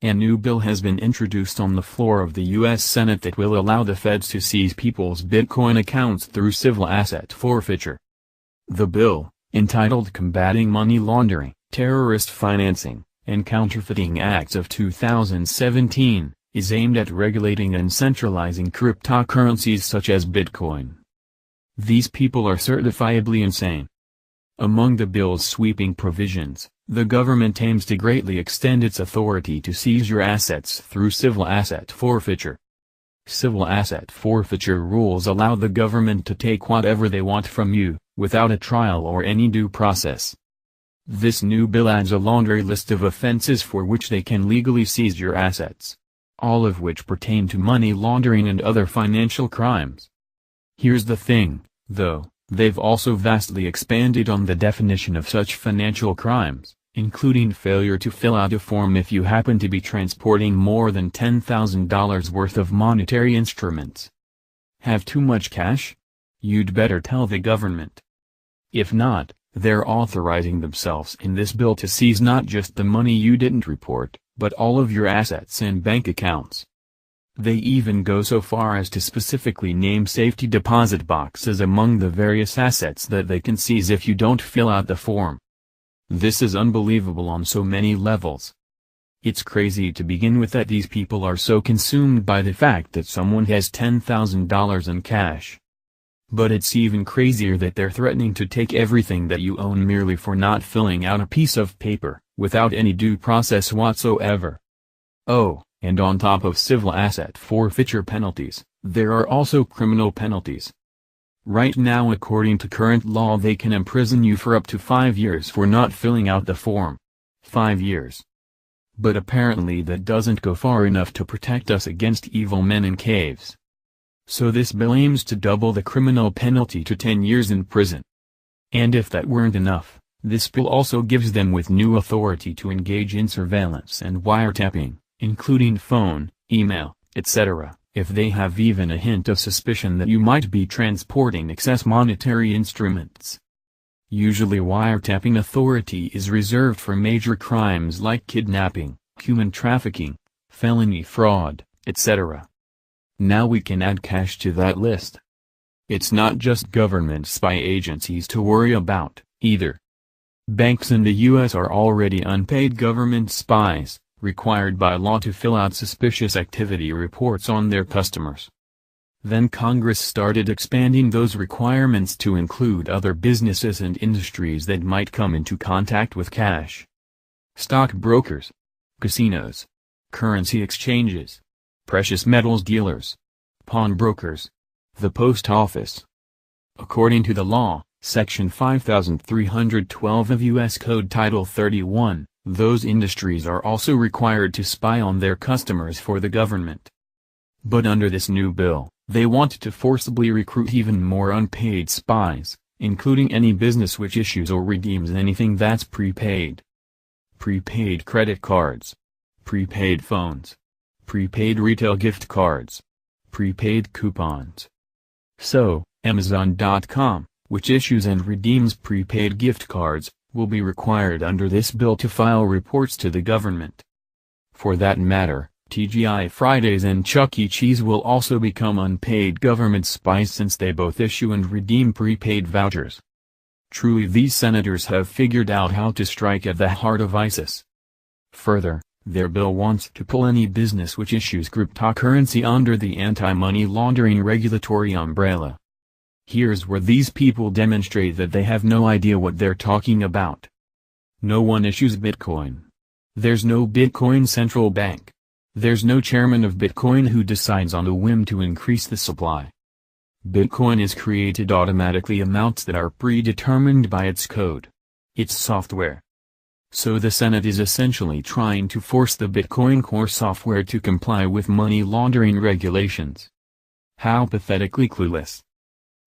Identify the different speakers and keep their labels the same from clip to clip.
Speaker 1: A new bill has been introduced on the floor of the U.S. Senate that will allow the feds to seize people's Bitcoin accounts through civil asset forfeiture. The bill, entitled Combating Money Laundering, Terrorist Financing, and Counterfeiting Acts of 2017, is aimed at regulating and centralizing cryptocurrencies such as Bitcoin. These people are certifiably insane. Among the bill's sweeping provisions, the government aims to greatly extend its authority to seize your assets through civil asset forfeiture. Civil asset forfeiture rules allow the government to take whatever they want from you, without a trial or any due process. This new bill adds a laundry list of offenses for which they can legally seize your assets, all of which pertain to money laundering and other financial crimes. Here's the thing, though, they've also vastly expanded on the definition of such financial crimes, including failure to fill out a form if you happen to be transporting more than $10,000 worth of monetary instruments. Have too much cash? You'd better tell the government. If not, they're authorizing themselves in this bill to seize not just the money you didn't report, but all of your assets and bank accounts. They even go so far as to specifically name safety deposit boxes among the various assets that they can seize if you don't fill out the form. This is unbelievable on so many levels. It's crazy to begin with that these people are so consumed by the fact that someone has $10,000 in cash. But it's even crazier that they're threatening to take everything that you own merely for not filling out a piece of paper, without any due process whatsoever. Oh, and on top of civil asset forfeiture penalties, there are also criminal penalties. Right now, according to current law, they can imprison you for up to 5 years for not filling out the form. 5 years. But apparently that doesn't go far enough to protect us against evil men in caves. So this bill aims to double the criminal penalty to 10 years in prison. And if that weren't enough, this bill also gives them with new authority to engage in surveillance and wiretapping, including phone, email, etc., if they have even a hint of suspicion that you might be transporting excess monetary instruments. Usually wiretapping authority is reserved for major crimes like kidnapping, human trafficking, felony fraud, etc. Now we can add cash to that list. It's not just government spy agencies to worry about, either. Banks in the U.S. are already unpaid government spies, required by law to fill out suspicious activity reports on their customers. Then Congress started expanding those requirements to include other businesses and industries that might come into contact with cash. Stockbrokers, casinos, currency exchanges, precious metals dealers, pawnbrokers, the post office. According to the law, Section 5312 of U.S. Code Title 31, those industries are also required to spy on their customers for the government. But under this new bill, they want to forcibly recruit even more unpaid spies, including any business which issues or redeems anything that's prepaid. Prepaid credit cards, prepaid phones, prepaid retail gift cards, prepaid coupons. So, Amazon.com, which issues and redeems prepaid gift cards, will be required under this bill to file reports to the government. For that matter, TGI Fridays and Chuck E. Cheese will also become unpaid government spies since they both issue and redeem prepaid vouchers. Truly, these senators have figured out how to strike at the heart of ISIS. Further, their bill wants to pull any business which issues cryptocurrency under the anti-money laundering regulatory umbrella. Here's where these people demonstrate that they have no idea what they're talking about. No one issues Bitcoin. There's no Bitcoin central bank. There's no chairman of Bitcoin who decides on a whim to increase the supply. Bitcoin is created automatically, amounts that are predetermined by its code. Its software. So the Senate is essentially trying to force the Bitcoin core software to comply with money laundering regulations. How pathetically clueless.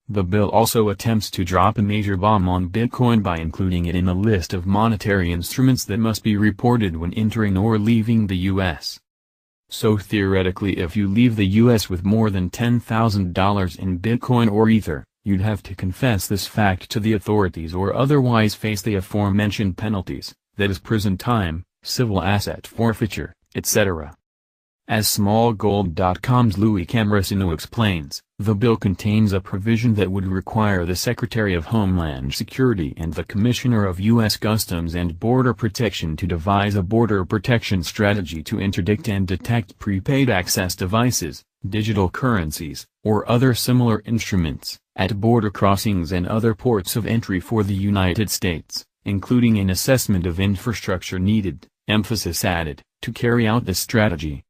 Speaker 1: The bill also attempts to drop a major bomb on Bitcoin by including it in a list of monetary instruments that must be reported when entering or leaving the U.S. So theoretically, if you leave the U.S. with more than $10,000 in Bitcoin or Ether, you'd have to confess this fact to the authorities or otherwise face the aforementioned penalties, that is prison time, civil asset forfeiture, etc. As smallgold.com's Louis Camerasino explains, the bill contains a provision that would require the Secretary of Homeland Security and the Commissioner of U.S. Customs and Border Protection to devise a border protection strategy to interdict and detect prepaid access devices, digital currencies, or other similar instruments, at border crossings and other ports of entry for the United States, including an assessment of infrastructure needed, emphasis added, to carry out this strategy.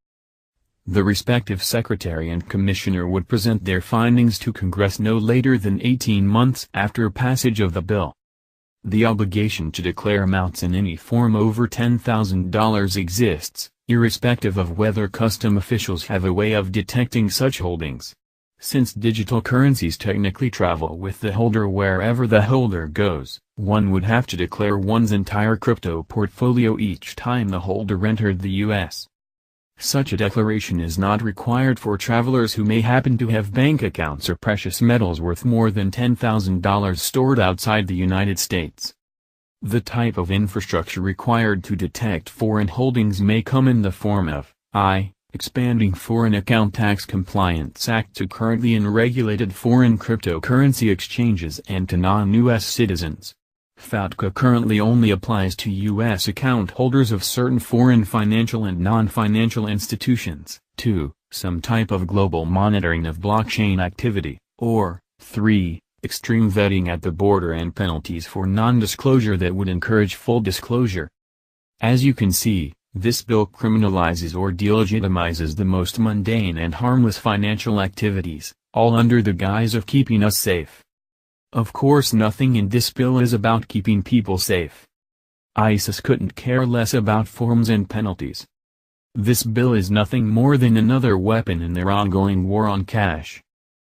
Speaker 1: The respective secretary and commissioner would present their findings to Congress no later than 18 months after passage of the bill. The obligation to declare amounts in any form over $10,000 exists, irrespective of whether custom officials have a way of detecting such holdings. Since digital currencies technically travel with the holder wherever the holder goes, one would have to declare one's entire crypto portfolio each time the holder entered the U.S. Such a declaration is not required for travelers who may happen to have bank accounts or precious metals worth more than $10,000 stored outside the United States. The type of infrastructure required to detect foreign holdings may come in the form of expanding Foreign Account Tax Compliance Act to currently unregulated foreign cryptocurrency exchanges and to non-U.S. citizens. FATCA currently only applies to U.S. account holders of certain foreign financial and non-financial institutions. 2. Some type of global monitoring of blockchain activity, or 3. Extreme vetting at the border and penalties for non-disclosure that would encourage full disclosure. As you can see, this bill criminalizes or delegitimizes the most mundane and harmless financial activities, all under the guise of keeping us safe. Of course, nothing in this bill is about keeping people safe. ISIS couldn't care less about forms and penalties. This bill is nothing more than another weapon in their ongoing war on cash.